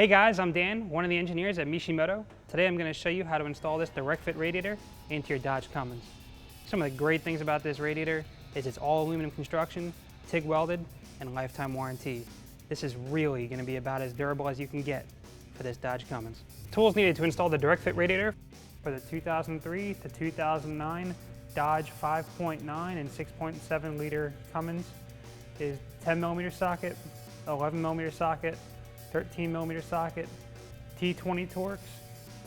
Hey guys, I'm Dan, one of the engineers at Mishimoto. Today I'm going to show you how to install this direct fit radiator into your Dodge Cummins. Some of the great things about this radiator is it's all aluminum construction, TIG welded, and lifetime warranty. This is really going to be about as durable as you can get for this Dodge Cummins. Tools needed to install the direct fit radiator for the 2003 to 2009 Dodge 5.9 and 6.7 liter Cummins is 10mm socket, 11mm socket, 13mm socket, T20 Torx,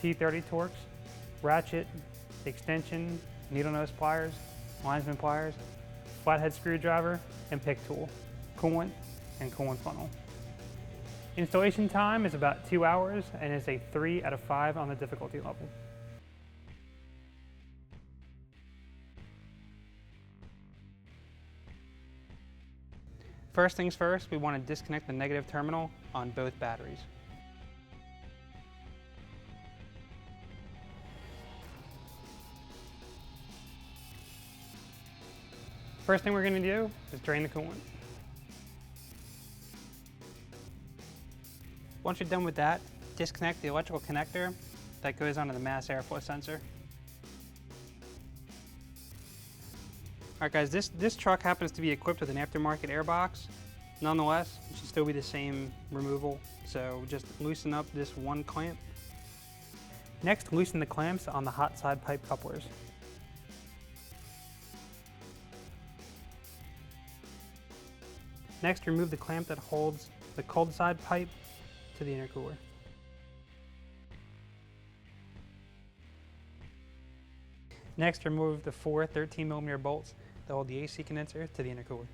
T30 Torx, ratchet, extension, needle nose pliers, linesman pliers, flathead screwdriver, and pick tool, coolant, and coolant funnel. Installation time is about 2 hours and is a 3 out of 5 on the difficulty level. First things first, we want to disconnect the negative terminal on both batteries. First thing we're going to do is drain the coolant. Once you're done with that, disconnect the electrical connector that goes onto the mass airflow sensor. Alright guys, this truck happens to be equipped with an aftermarket airbox. Nonetheless, it should still be the same removal, so just loosen up this one clamp. Next, loosen the clamps on the hot side pipe couplers. Next, remove the clamp that holds the cold side pipe to the intercooler. Next, remove the 4 13mm bolts that hold the AC condenser to the intercooler.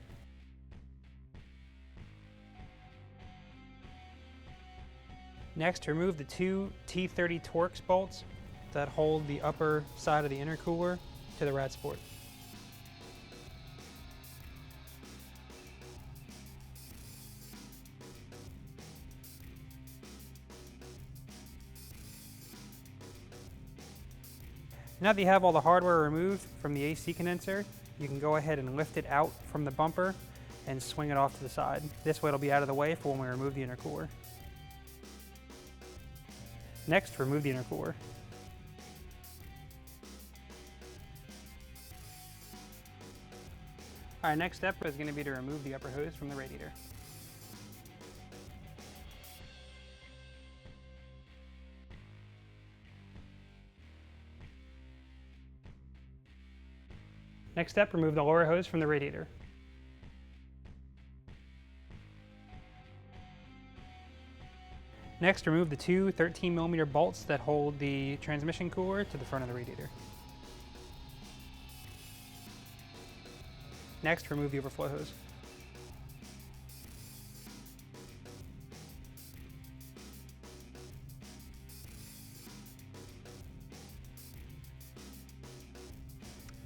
Next, remove the 2 T30 Torx bolts that hold the upper side of the intercooler to the rad support. Now that you have all the hardware removed from the AC condenser, you can go ahead and lift it out from the bumper and swing it off to the side. This way it'll be out of the way for when we remove the intercooler. Next, remove the intercooler. Our next step is going to be to remove the upper hose from the radiator. Next step, remove the lower hose from the radiator. Next, remove the 2 13mm bolts that hold the transmission cooler to the front of the radiator. Next, remove the overflow hose.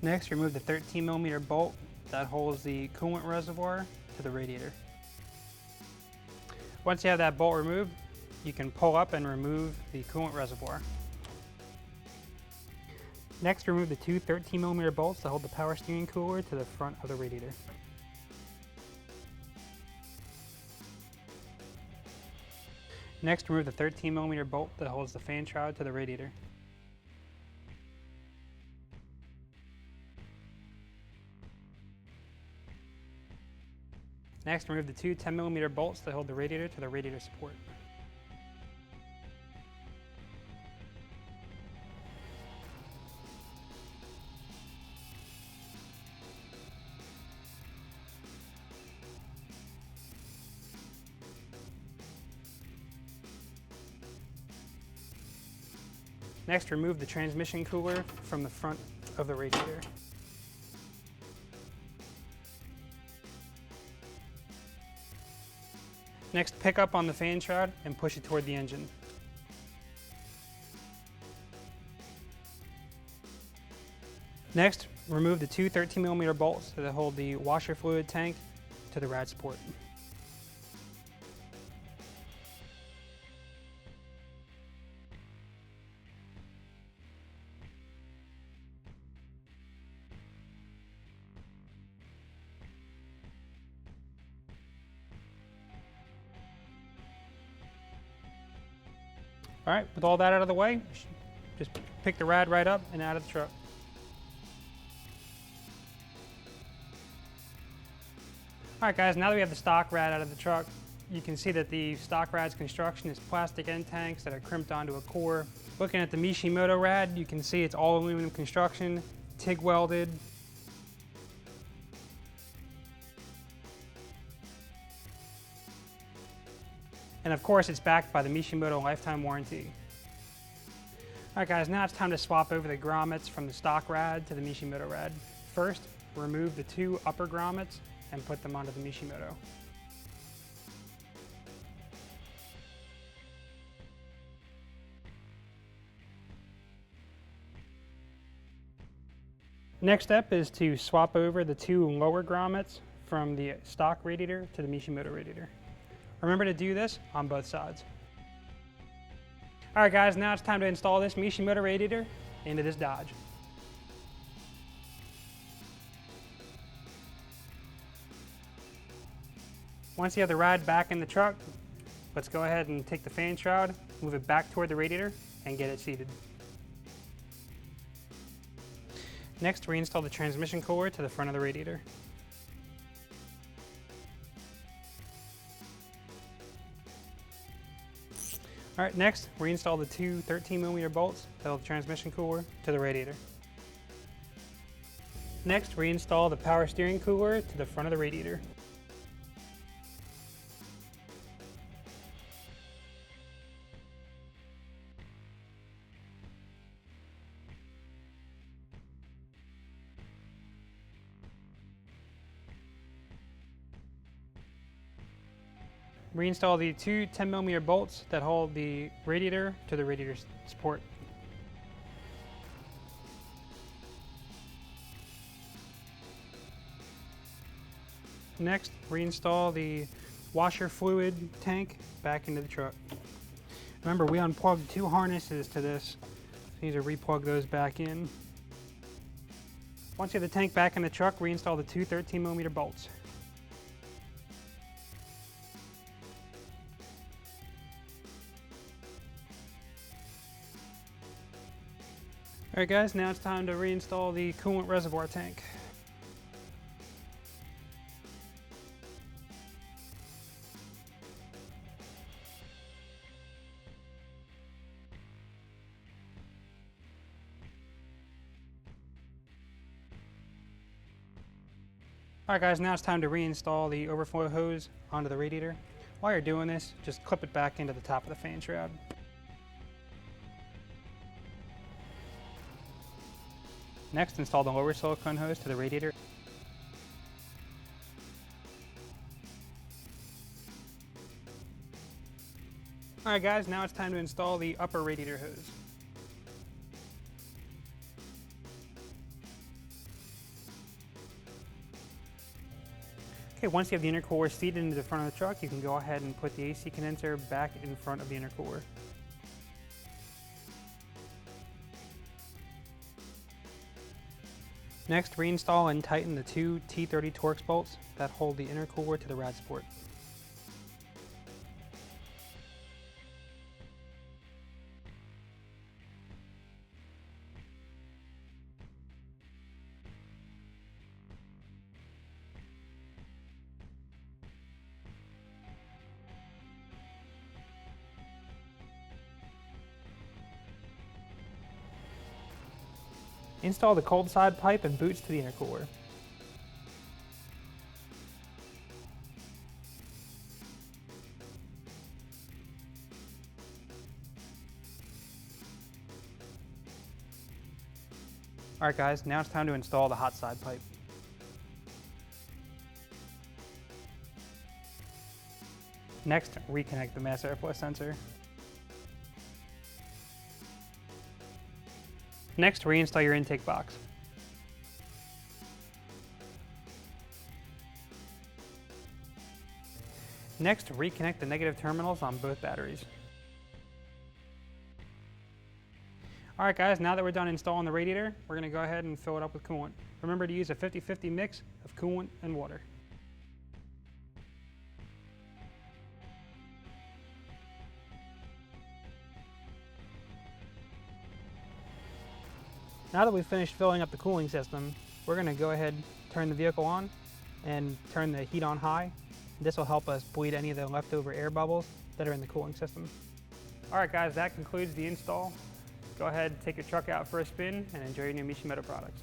Next, remove the 13mm bolt that holds the coolant reservoir to the radiator. Once you have that bolt removed, you can pull up and remove the coolant reservoir. Next, remove the 2 13mm bolts that hold the power steering cooler to the front of the radiator. Next, remove the 13mm bolt that holds the fan shroud to the radiator. Next, remove the 2 10mm bolts that hold the radiator to the radiator support. Next, remove the transmission cooler from the front of the radiator. Next, pick up on the fan shroud and push it toward the engine. Next, remove the 2 13mm bolts that hold the washer fluid tank to the rad support. All right, with all that out of the way, just pick the rad right up and out of the truck. All right guys, now that we have the stock rad out of the truck, you can see that the stock rad's construction is plastic end tanks that are crimped onto a core. Looking at the Mishimoto rad, you can see it's all aluminum construction, TIG welded. And of course, it's backed by the Mishimoto lifetime warranty. All right guys, now it's time to swap over the grommets from the stock rad to the Mishimoto rad. First, remove the 2 upper grommets and put them onto the Mishimoto. Next step is to swap over the 2 lower grommets from the stock radiator to the Mishimoto radiator. Remember to do this on both sides. All right guys, now it's time to install this Mishimoto radiator into this Dodge. Once you have the rad back in the truck, let's go ahead and take the fan shroud, move it back toward the radiator, and get it seated. Next, reinstall the transmission cooler to the front of the radiator. All right, next, reinstall the 2 13mm bolts that hold the transmission cooler to the radiator. Next, reinstall the power steering cooler to the front of the radiator. Reinstall the 2 10mm bolts that hold the radiator to the radiator support. Next, reinstall the washer fluid tank back into the truck. Remember, we unplugged 2 harnesses to this, so you need to replug those back in. Once you have the tank back in the truck, reinstall the 2 13mm bolts. All right guys, now it's time to reinstall the coolant reservoir tank. All right guys, now it's time to reinstall the overflow hose onto the radiator. While you're doing this, just clip it back into the top of the fan shroud. Next, install the lower silicone hose to the radiator. All right guys, now it's time to install the upper radiator hose. Okay, once you have the intercooler seated into the front of the truck, you can go ahead and put the AC condenser back in front of the intercooler. Next, reinstall and tighten the 2 T30 Torx bolts that hold the intercooler to the rad support. Install the cold side pipe and boots to the intercooler. Alright guys, now it's time to install the hot side pipe. Next, reconnect the mass airflow sensor. Next, reinstall your intake box. Next, reconnect the negative terminals on both batteries. Alright guys, now that we're done installing the radiator, we're going to go ahead and fill it up with coolant. Remember to use a 50-50 mix of coolant and water. Now that we've finished filling up the cooling system, we're going to go ahead and turn the vehicle on and turn the heat on high. This will help us bleed any of the leftover air bubbles that are in the cooling system. All right guys, that concludes the install. Go ahead, take your truck out for a spin and enjoy your new Mishimoto products.